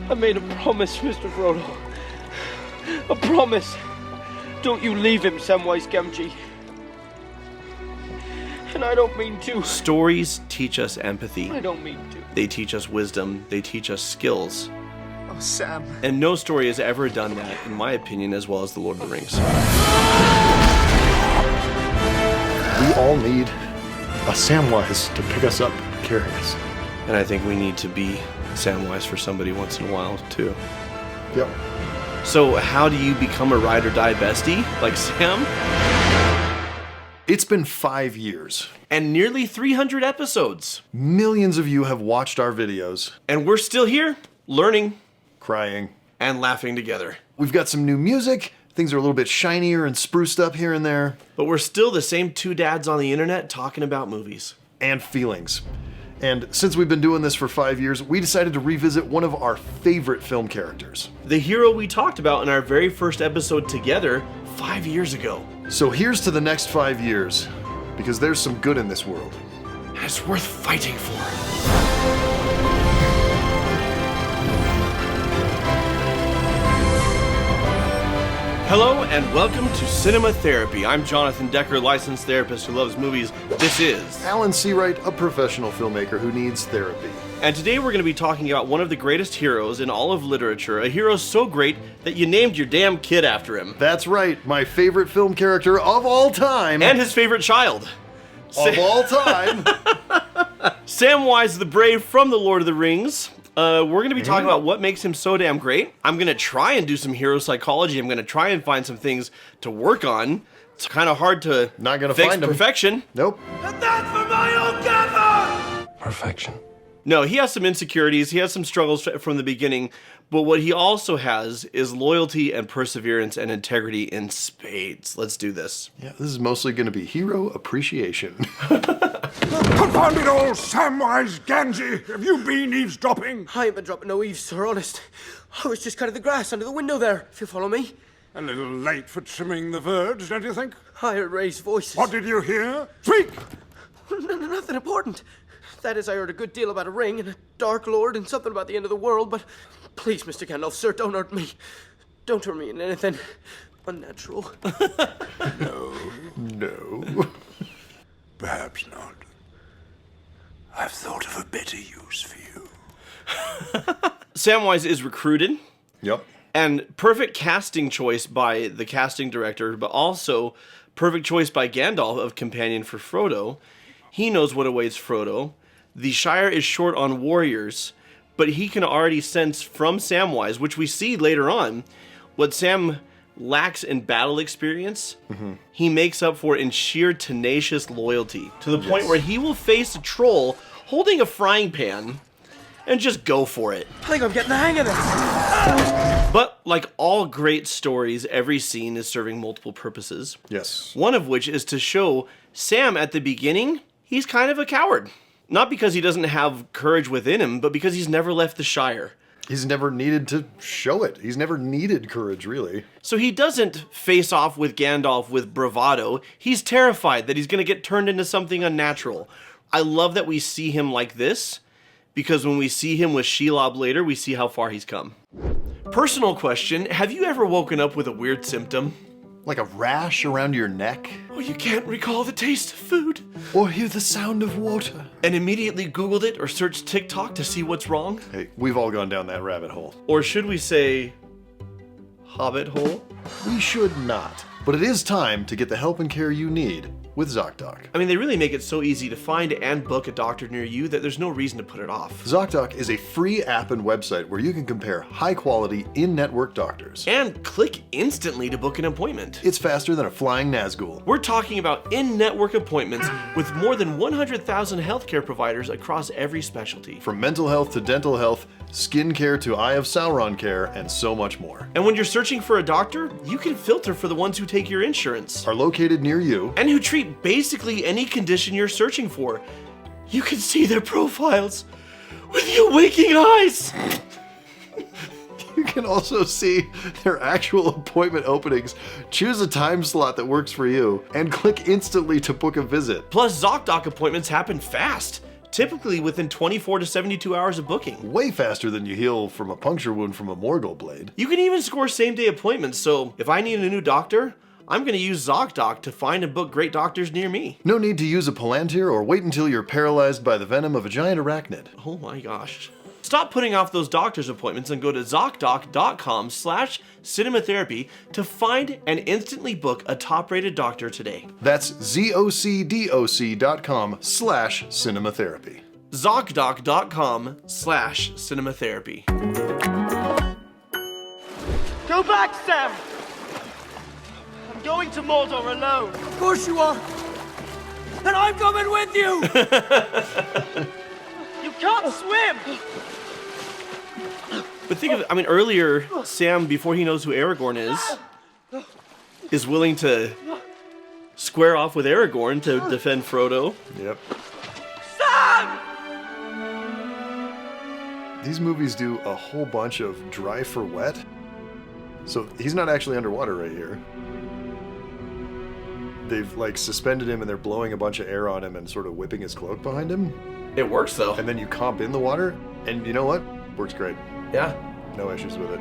I made a promise, Mr. Frodo. A promise. Don't you leave him, Samwise Gamgee. And I don't mean to. Stories teach us empathy. I don't mean to. They teach us wisdom. They teach us skills. Oh, Sam. And no story has ever done that, in my opinion, as well as The Lord of the Rings. We all need a Samwise to pick us up and carry us. And I think we need to be Samwise for somebody once in a while, too. Yep. So how do you become a ride or die bestie, like Sam? It's been 5 years. And nearly 300 episodes. Millions of you have watched our videos. And we're still here, learning, crying, and laughing together. We've got some new music. Things are a little bit shinier and spruced up here and there. But we're still the same two dads on the internet talking about movies. And feelings. And since we've been doing this for 5 years, we decided to revisit one of our favorite film characters. The hero we talked about in our very first episode together 5 years ago. So here's to the next 5 years, because there's some good in this world. And it's worth fighting for. Hello and welcome to Cinema Therapy. I'm Jonathan Decker, licensed therapist who loves movies. This is Alan Seawright, a professional filmmaker who needs therapy. And today we're going to be talking about one of the greatest heroes in all of literature, a hero so great that you named your damn kid after him. That's right, my favorite film character of all time. And his favorite child. Of all time. Samwise the Brave from The Lord of the Rings. We're going to be talking about what makes him so damn great. I'm going to try and do some hero psychology. I'm going to try and find some things to work on. It's kind of hard to Not gonna fix find 'em. perfection. Nope. And that's for my own gather! Perfection. No, he has some insecurities. He has some struggles from the beginning. But what he also has is loyalty and perseverance and integrity in spades. Let's do this. Yeah, this is mostly going to be hero appreciation. Confound it all, Samwise Gamgee! Have you been eavesdropping? I ain't been dropping no eaves, sir, honest. I was just cutting the grass under the window there, if you follow me. A little late for trimming the verge, don't you think? I heard raised voices. What did you hear? Speak! Nothing important. That is, I heard a good deal about a ring and a Dark Lord and something about the end of the world, but please, Mr. Gandalf, sir, don't hurt me. Don't turn me into anything unnatural. No. Perhaps not. I've thought of a better use for you. Samwise is recruited. Yep. And perfect casting choice by the casting director, but also perfect choice by Gandalf of companion for Frodo. He knows what awaits Frodo. The Shire is short on warriors, but he can already sense from Samwise, which we see later on, what Sam lacks in battle experience, he makes up for in sheer tenacious loyalty, to the point where he will face a troll holding a frying pan and just go for it. I think I'm getting the hang of this. But like all great stories, every scene is serving multiple purposes. Yes. One of which is to show Sam at the beginning, he's kind of a coward. Not because he doesn't have courage within him, but because he's never left the Shire. He's never needed to show it. He's never needed courage, really. So he doesn't face off with Gandalf with bravado. He's terrified that he's going to get turned into something unnatural. I love that we see him like this, because when we see him with Shelob later, we see how far he's come. Personal question, have you ever woken up with a weird symptom? Like a rash around your neck? Or you can't recall the taste of food? Or hear the sound of water? And immediately Googled it or searched TikTok to see what's wrong? Hey, we've all gone down that rabbit hole. Or should we say, hobbit hole? We should not. But it is time to get the help and care you need with ZocDoc. I mean, they really make it so easy to find and book a doctor near you that there's no reason to put it off. ZocDoc is a free app and website where you can compare high-quality, in-network doctors. And click instantly to book an appointment. It's faster than a flying Nazgul. We're talking about in-network appointments with more than 100,000 healthcare providers across every specialty. From mental health to dental health, skin care to Eye of Sauron care, and so much more. And when you're searching for a doctor, you can filter for the ones who take your insurance. Are located near you. And who treat basically any condition you're searching for. You can see their profiles with your waking eyes. You can also see their actual appointment openings, choose a time slot that works for you, and click instantly to book a visit. Plus, ZocDoc appointments happen fast. typically within 24 to 72 hours of booking. Way faster than you heal from a puncture wound from a Morgul blade. You can even score same-day appointments, so if I need a new doctor, I'm going to use ZocDoc to find and book great doctors near me. No need to use a Palantir or wait until you're paralyzed by the venom of a giant arachnid. Oh my gosh. Stop putting off those doctor's appointments and go to ZocDoc.com/cinematherapy to find and instantly book a top-rated doctor today. That's ZocDoc.com/cinematherapy. ZocDoc.com/cinematherapy. Go back, Sam! I'm going to Mordor alone. Of course you are. And I'm coming with you! You can't swim! But think of it, I mean, earlier, Sam, before he knows who Aragorn is willing to square off with Aragorn to defend Frodo. Yep. Sam! These movies do a whole bunch of dry for wet. So he's not actually underwater right here. They've like suspended him and they're blowing a bunch of air on him and sort of whipping his cloak behind him. It works, though. And then you comp in the water, and you know what? Works great. Yeah. No issues with it.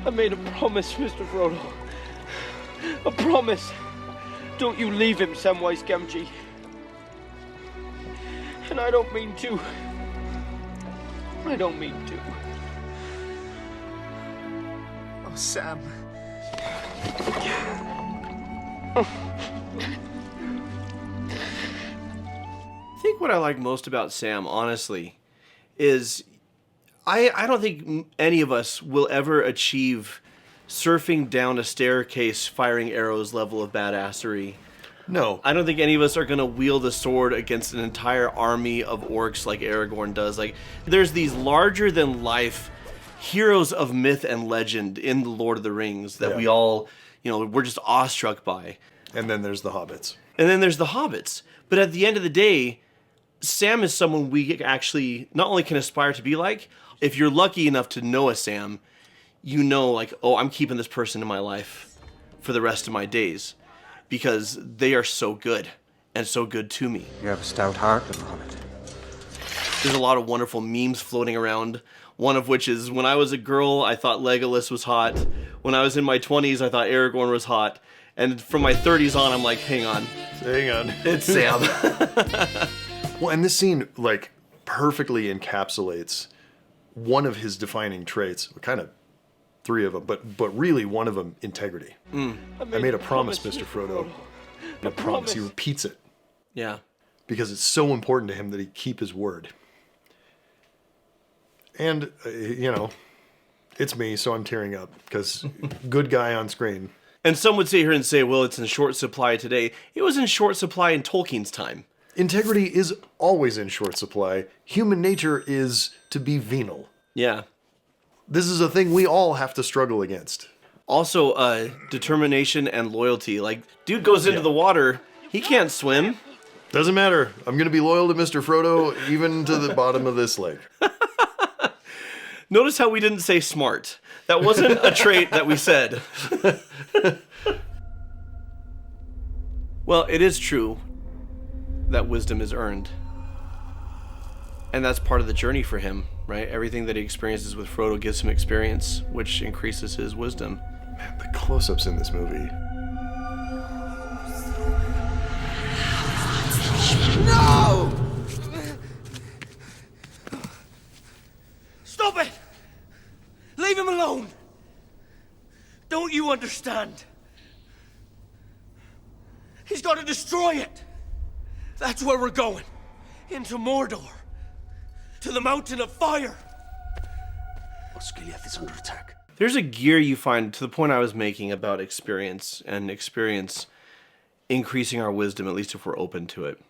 I made a promise, Mr. Frodo. A promise. Don't you leave him, Samwise Gamgee. And I don't mean to. I don't mean to. Oh, Sam. I think what I like most about Sam, honestly, is I don't think any of us will ever achieve surfing down a staircase firing arrows level of badassery. No. I don't think any of us are going to wield a sword against an entire army of orcs like Aragorn does. Like, there's these larger-than-life heroes of myth and legend in the Lord of the Rings that we all, we're just awestruck by. And then there's the hobbits. And then there's the hobbits. But at the end of the day, Sam is someone we actually not only can aspire to be like, if you're lucky enough to know a Sam, you know, like, oh, I'm keeping this person in my life for the rest of my days because they are so good and so good to me. You have a stout heart, Demyanovich. There's a lot of wonderful memes floating around, one of which is, when I was a girl, I thought Legolas was hot. When I was in my 20s, I thought Aragorn was hot. And from my 30s on, I'm like, hang on. It's Sam. Well, and this scene, like, perfectly encapsulates one of his defining traits, kind of three of them, but really one of them, integrity. I made a promise, Mr. Frodo. And a promise. He repeats it. Yeah. Because it's so important to him that he keep his word. And, it's me, so I'm tearing up, because good guy on screen. And some would sit here and say, well, it's in short supply today. It was in short supply in Tolkien's time. Integrity is always in short supply. Human nature is to be venal. Yeah. This is a thing we all have to struggle against. Also, determination and loyalty. Like, dude goes into the water, he can't swim. Doesn't matter. I'm going to be loyal to Mr. Frodo even to the bottom of this lake. Notice how we didn't say smart. That wasn't a trait that we said. Well, it is true that wisdom is earned. And that's part of the journey for him, right? Everything that he experiences with Frodo gives him experience, which increases his wisdom. Man, the close-ups in this movie. No! Stop it! Leave him alone! Don't you understand? He's got to destroy it! That's where we're going. Into Mordor. To the Mountain of Fire. Osgiliath is under attack. There's a gear you find, to the point I was making about experience, and experience increasing our wisdom, at least if we're open to it.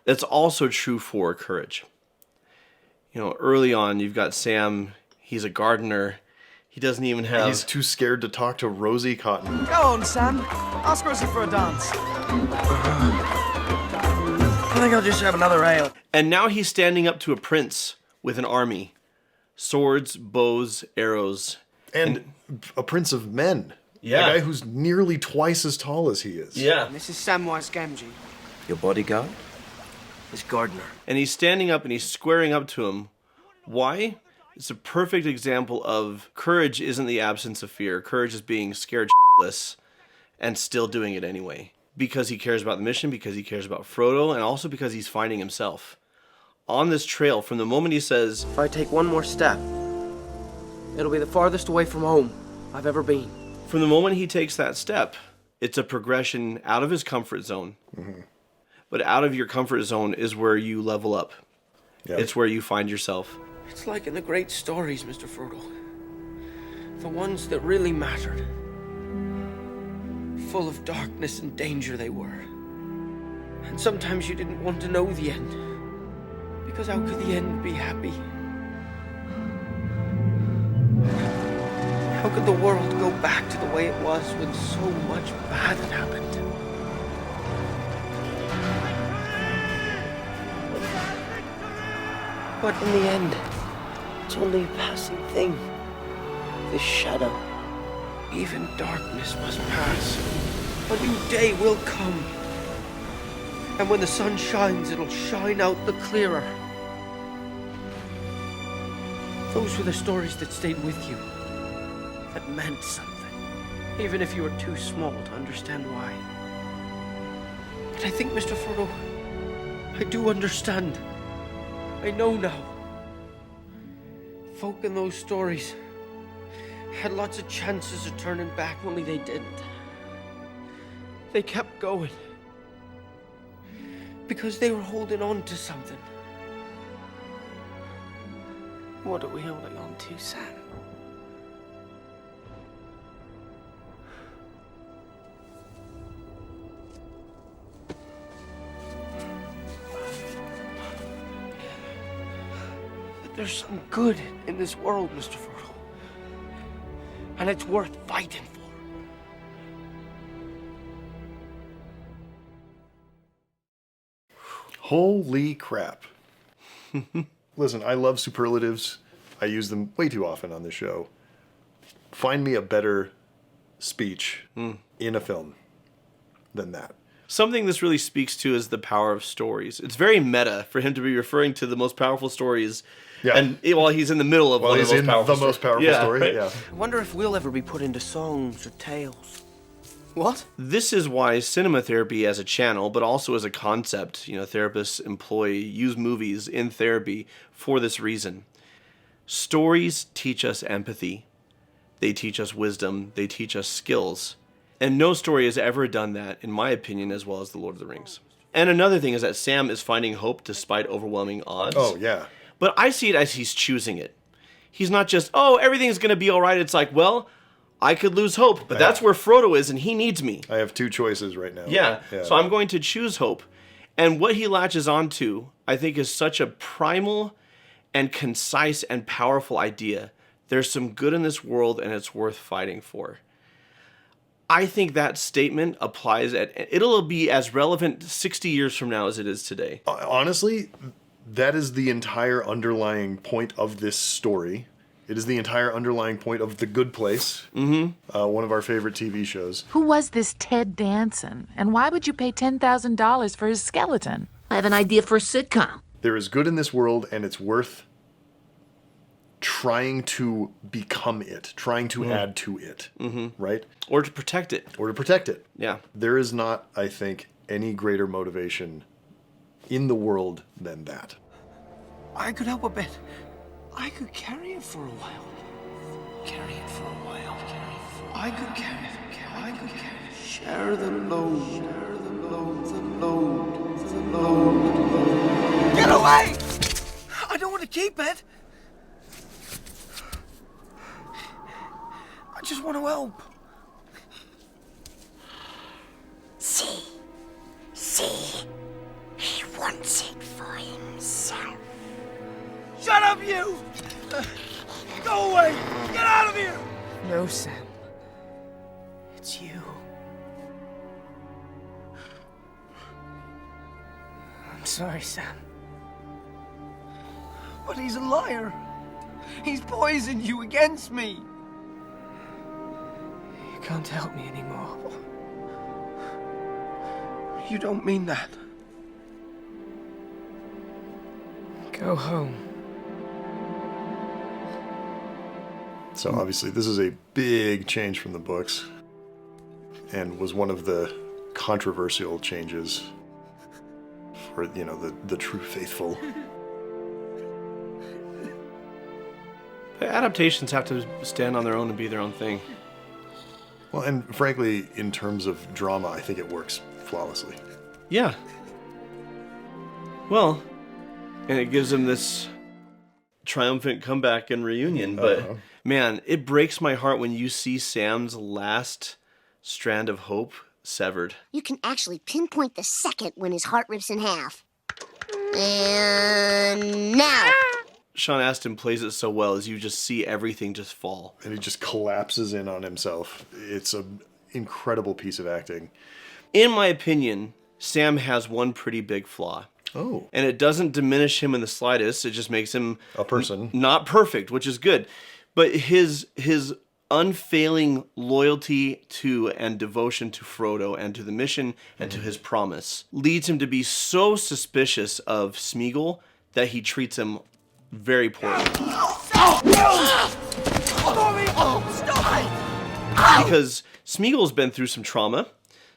That's also true for courage. Early on, you've got Sam, he's a gardener. He doesn't even have... He's too scared to talk to Rosie Cotton. Go on, Sam. Ask Rosie for a dance. I think I'll just have another ale. And now he's standing up to a prince with an army. Swords, bows, arrows. And a prince of men. Yeah. A guy who's nearly twice as tall as he is. Yeah. This is Samwise GAMGEE. Your bodyguard? His gardener. And he's standing up and he's squaring up to him. Why? It's a perfect example of courage isn't the absence of fear. Courage is being scared shitless and still doing it anyway. Because he cares about the mission, because he cares about Frodo, and also because he's finding himself. On this trail, from the moment he says, If I take one more step, it'll be the farthest away from home I've ever been. from the moment he takes that step, it's a progression out of his comfort zone. Mm-hmm. But out of your comfort zone is where you level up. Yeah. It's where you find yourself. It's like in the great stories, Mr. Frodo. The ones that really mattered. Full of darkness and danger they were. And sometimes you didn't want to know the end. Because how could the end be happy? How could the world go back to the way it was when so much bad had happened? But in the end, it's only a passing thing. This shadow. Even darkness must pass. A new day will come. And when the sun shines, it'll shine out the clearer. Those were the stories that stayed with you. That meant something. Even if you were too small to understand why. But I think, Mr. Frodo, I do understand. I know now. Folk in those stories had lots of chances of turning back, only they didn't. They kept going. Because they were holding on to something. What are we holding on to, Sam? There's some good in this world, Mr. Frodo. And it's worth fighting for. Holy crap. Listen, I love superlatives. I use them way too often on this show. Find me a better speech in a film than that. Something this really speaks to is the power of stories. It's very meta for him to be referring to the most powerful stories. Yeah. And while he's in the middle of one of the most powerful most powerful story. right? Yeah. I wonder if we'll ever be put into songs or tales. What? This is why cinema therapy as a channel, but also as a concept, therapists use movies in therapy for this reason. Stories teach us empathy. They teach us wisdom. They teach us skills. And no story has ever done that, in my opinion, as well as The Lord of the Rings. And another thing is that Sam is finding hope despite overwhelming odds. Oh, yeah. But I see it as he's choosing it. He's not just, oh, everything's going to be all right. It's like, well, I could lose hope, but that's where Frodo is, and he needs me. I have two choices right now. Yeah, so I'm going to choose hope. And what he latches onto, I think, is such a primal and concise and powerful idea. There's some good in this world, and it's worth fighting for. I think that statement applies it'll be as relevant 60 years from now as it is today. Honestly, that is the entire underlying point of this story. It is the entire underlying point of The Good Place, one of our favorite TV shows. Who was this Ted Danson? And why would you pay $10,000 for his skeleton? I have an idea for a sitcom. There is good in this world, and it's worth trying to become it, trying to add to it, right? Or to protect it. Or to protect it. Yeah. There is not, I think, any greater motivation in the world than that. I could help a bit. I could carry it for a while. Carry it for a while. I could carry it. I could carry it. Share the load. Share the load. The load. The load. Get away! I don't want to keep it. I just want to help. See, he wants it for himself. Shut up, you! Go away! Get out of here! No, Sam. It's you. I'm sorry, Sam. But he's a liar. He's poisoned you against me. You can't help me anymore. You don't mean that. Go home. So obviously this is a big change from the books and was one of the controversial changes for, you know, the true faithful. Adaptations have to stand on their own and be their own thing. Well, and frankly, in terms of drama, I think it works flawlessly. Yeah. Well, and it gives them this triumphant comeback and reunion, but man, it breaks my heart when you see Sam's last strand of hope severed. You can actually pinpoint the second when his heart rips in half. And now. Sean Astin plays it so well as you just see everything just fall. And he just collapses in on himself. It's an incredible piece of acting. In my opinion, Sam has one pretty big flaw. Oh. And it doesn't diminish him in the slightest. It just makes him a person. Not perfect, which is good. But his unfailing loyalty to and devotion to Frodo and to the mission and to his promise leads him to be so suspicious of Smeagol that he treats him very poorly. Because Smeagol's been through some trauma.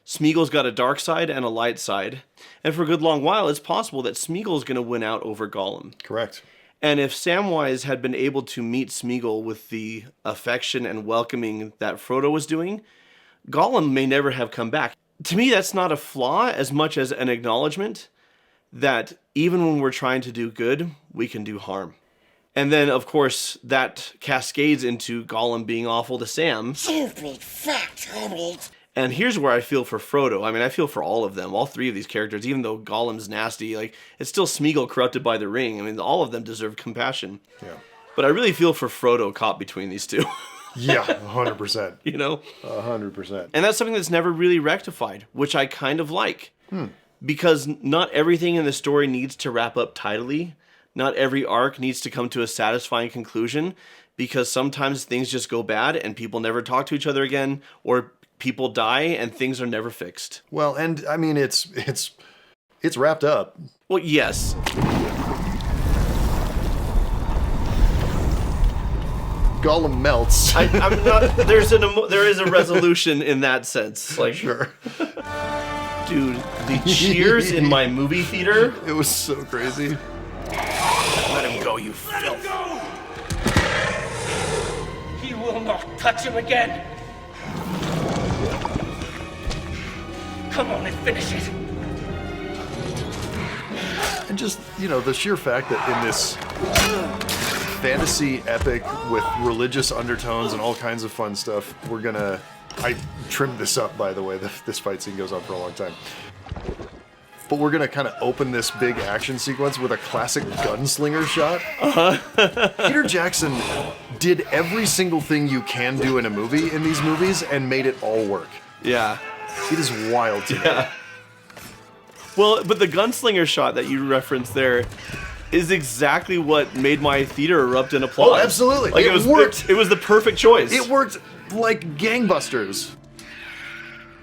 Smeagol's got a dark side and a light side. And for a good long while, it's possible that Smeagol's going to win out over Gollum. Correct. And if Samwise had been able to meet Smeagol with the affection and welcoming that Frodo was doing, Gollum may never have come back. To me, that's not a flaw as much as an acknowledgement that even when we're trying to do good, we can do harm. And then, of course, that cascades into Gollum being awful to Sam. Stupid fat hobbit. And here's where I feel for Frodo. I mean, I feel for all of them, all three of these characters, even though Gollum's nasty. Like, it's still Smeagol corrupted by the ring. I mean, all of them deserve compassion. Yeah. But I really feel for Frodo caught between these two. Yeah, 100%. You know? 100%. And that's something that's never really rectified, which I kind of like. Because not everything in the story needs to wrap up tidily. Not every arc needs to come to a satisfying conclusion. Because sometimes things just go bad and people never talk to each other again. Or people die and things are never fixed. Well, and I mean, it's wrapped up. Well, yes. Gollum melts. I'm not. There is a resolution in that sense. Like, sure. Dude, the cheers in my movie theater. It was so crazy. Let him go, you filth. He will not touch him again. Come on and finish it. And just, you know, the sheer fact that in this fantasy epic with religious undertones and all kinds of fun stuff, I trimmed this up, by the way. This fight scene goes on for a long time. But we're gonna kind of open this big action sequence with a classic gunslinger shot. Peter Jackson did every single thing you can do in a movie in these movies and made it all work. Yeah. It is wild to me. Well, but the gunslinger shot that you referenced there is exactly what made my theater erupt in applause. Oh, absolutely. Like, it worked. It was the perfect choice. It worked like gangbusters.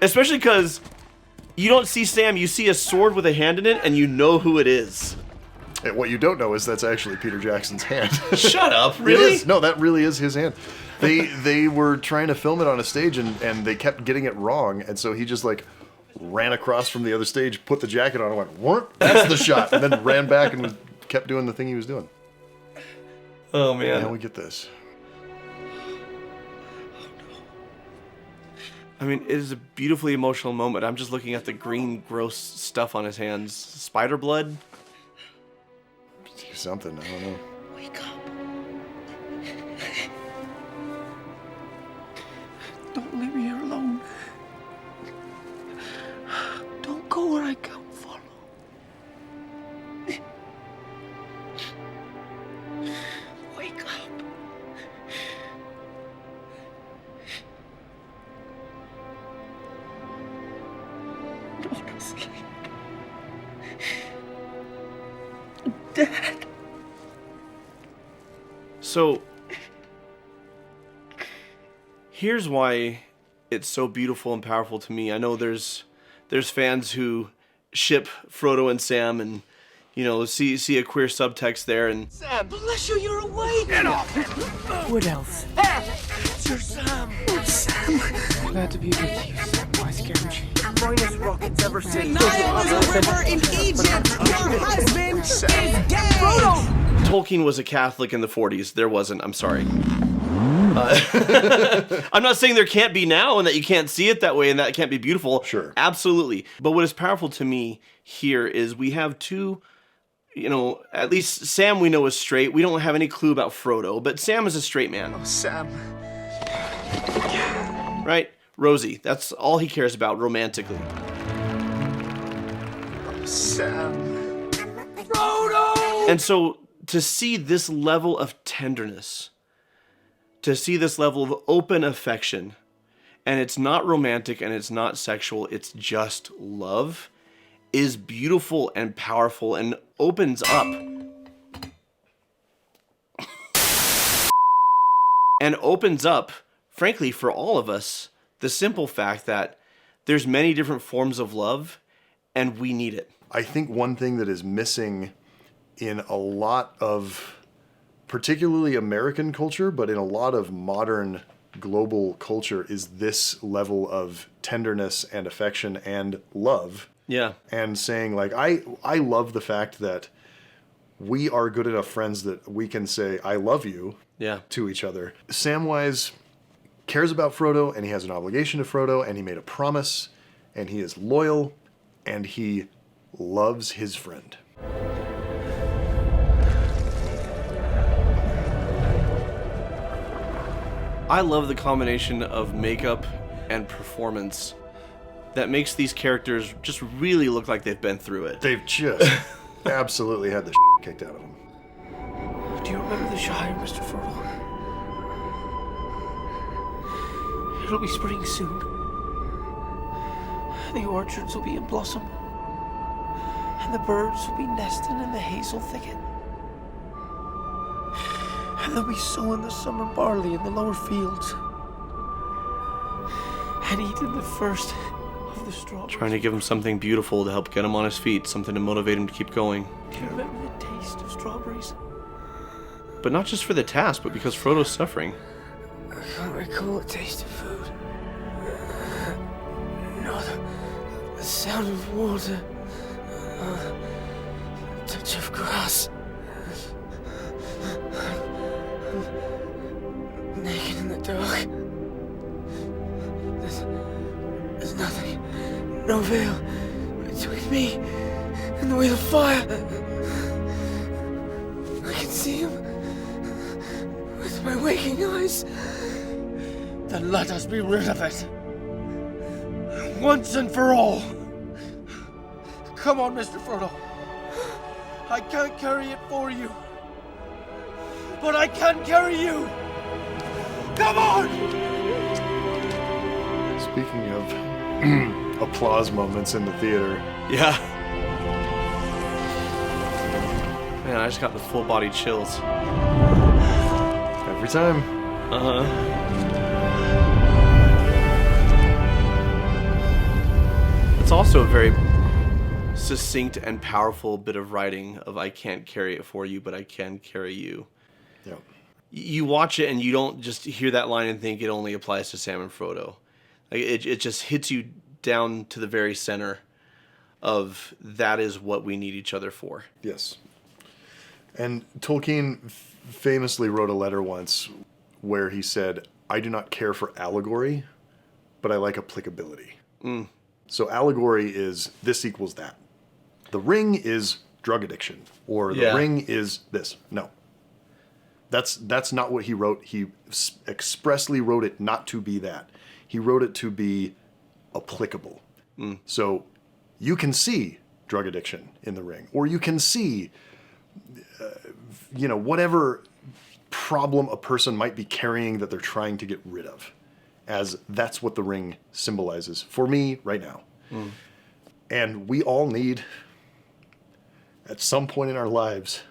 Especially because you don't see Sam, you see a sword with a hand in it, and you know who it is. And what you don't know is that's actually Peter Jackson's hand. Shut up, really? It is. No, that really is his hand. They were trying to film it on a stage, and they kept getting it wrong, and so he just, like, ran across from the other stage, put the jacket on, and went, "Whoop, that's the shot," and then ran back and kept doing the thing he was doing. Oh, man. Now we get this. I mean, it is a beautifully emotional moment. I'm just looking at the green, gross stuff on his hands. Spider blood? Something, I don't know. Wake up. Don't leave me here alone. Don't go where I can't follow. Wake up. Dad. So, here's why it's so beautiful and powerful to me. I know there's fans who ship Frodo and Sam and, you know, see a queer subtext there. And Sam, bless you, you're awake. Get off him. What else? It's your Sam. Glad to be with you, Samwise GAMGEE. Finest rockets ever seen. Nile is a river in Egypt. Your husband is dead. Frodo. Tolkien was a Catholic in the 40s. There wasn't. I'm sorry. I'm not saying there can't be now and that you can't see it that way and that it can't be beautiful. Sure. Absolutely. But what is powerful to me here is we have two, you know, at least Sam we know is straight. We don't have any clue about Frodo, but Sam is a straight man. Oh, Sam. Right? Rosie. That's all he cares about romantically. Oh, Sam. Frodo! And so to see this level of tenderness, to see this level of open affection, and it's not romantic and it's not sexual, it's just love, is beautiful and powerful and opens up. And opens up, frankly, for all of us, the simple fact that there's many different forms of love and we need it. I think one thing that is missing in a lot of particularly American culture, but in a lot of modern global culture, is this level of tenderness and affection and love. Yeah. And saying, like, I love the fact that we are good enough friends that we can say, I love you to each other. Samwise cares about Frodo, and he has an obligation to Frodo, and he made a promise, and he is loyal, and he loves his friend. I love the combination of makeup and performance that makes these characters just really look like they've been through it. They've just absolutely had the kicked out of them. Do you remember the Shire, Mr. Frodo? It'll be spring soon. And the orchards will be in blossom. And the birds will be nesting in the hazel thicket. And they'll be sowing the summer barley in the lower fields. And eating the first of the strawberries. Trying to give him something beautiful to help get him on his feet, something to motivate him to keep going. Do you remember the taste of strawberries? But not just for the task, but because Frodo's suffering. I can't recall the taste of food. No, the sound of water. The touch of grass. Naked in the dark. There's nothing. No veil between me and the wheel of fire. I can see him with my waking eyes. Then let us be rid of it. Once and for all. Come on, Mr. Frodo. I can't carry it for you. But I can carry you. Come on! Speaking of applause moments in the theater. Yeah. Man, I just got the full body chills. Every time. It's also a very succinct and powerful bit of writing of I can't carry it for you, but I can carry you. Yep. You watch it and you don't just hear that line and think it only applies to Sam and Frodo. Like it just hits you down to the very center of that is what we need each other for. Yes. And Tolkien famously wrote a letter once where he said, I do not care for allegory, but I like applicability. So allegory is this equals that. The ring is drug addiction, or the ring is this. No. That's not what he wrote. He expressly wrote it not to be that. He wrote it to be applicable. So you can see drug addiction in the ring, or you can see, whatever problem a person might be carrying that they're trying to get rid of, as that's what the ring symbolizes for me right now. And we all need at some point in our lives,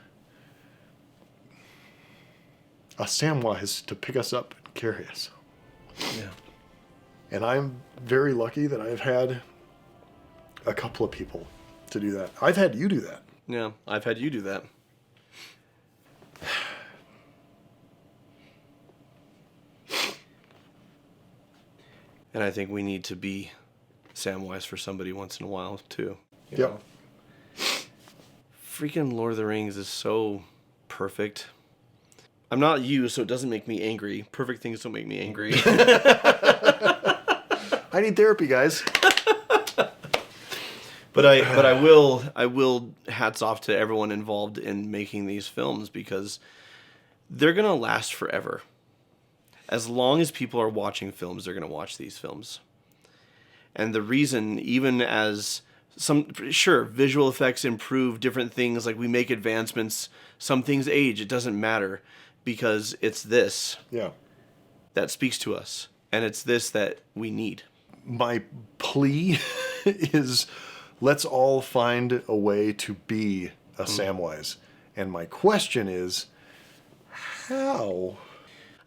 a Samwise to pick us up and carry us. Yeah. And I'm very lucky that I've had a couple of people to do that. I've had you do that. Yeah, I've had you do that. And I think we need to be Samwise for somebody once in a while, too. You Yep. know? Freaking Lord of the Rings is so perfect. I'm not you, so it doesn't make me angry. Perfect things don't make me angry. I need therapy, guys. But I will hats off to everyone involved in making these films, because they're going to last forever. As long as people are watching films, they're going to watch these films. And the reason, even as visual effects improve, different things, like we make advancements, some things age, it doesn't matter, because it's this that speaks to us. And it's this that we need. My plea is, let's all find a way to be a Samwise. And my question is, how?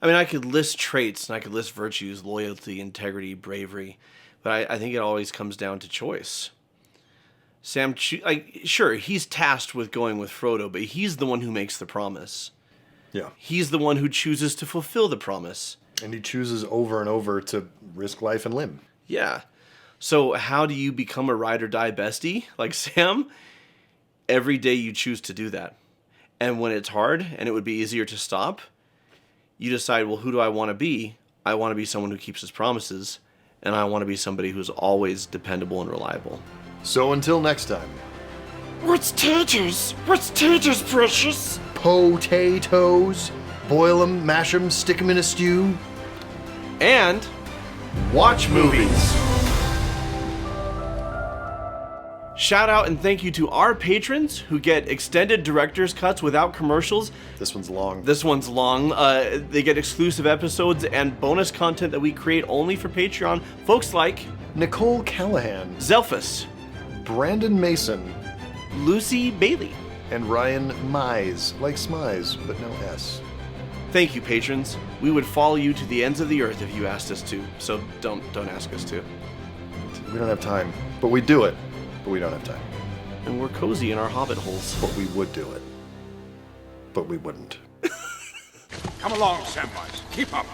I mean, I could list traits and I could list virtues, loyalty, integrity, bravery, but I think it always comes down to choice. Sam, sure, he's tasked with going with Frodo, but he's the one who makes the promise. Yeah. He's the one who chooses to fulfill the promise. And he chooses over and over to risk life and limb. Yeah. So how do you become a ride or die bestie like Sam? Every day you choose to do that. And when it's hard and it would be easier to stop, you decide, well, who do I want to be? I want to be someone who keeps his promises, and I want to be somebody who's always dependable and reliable. So until next time. What's taters? What's taters, precious? Potatoes. Boil them, mash them, stick them in a stew. And watch movies. Shout out and thank you to our patrons who get extended director's cuts without commercials. This one's long. This one's long. They get exclusive episodes and bonus content that we create only for Patreon. Folks like Nicole Callahan, Zelphus, Brandon Mason, Lucy Bailey, and Ryan Mize, like Smize, but no S. Thank you, patrons. We would follow you to the ends of the earth if you asked us to, so don't ask us to. We don't have time, but we do it. But we don't have time. And we're cozy in our hobbit holes. But we would do it. But we wouldn't. Come along, Samwise. Keep up.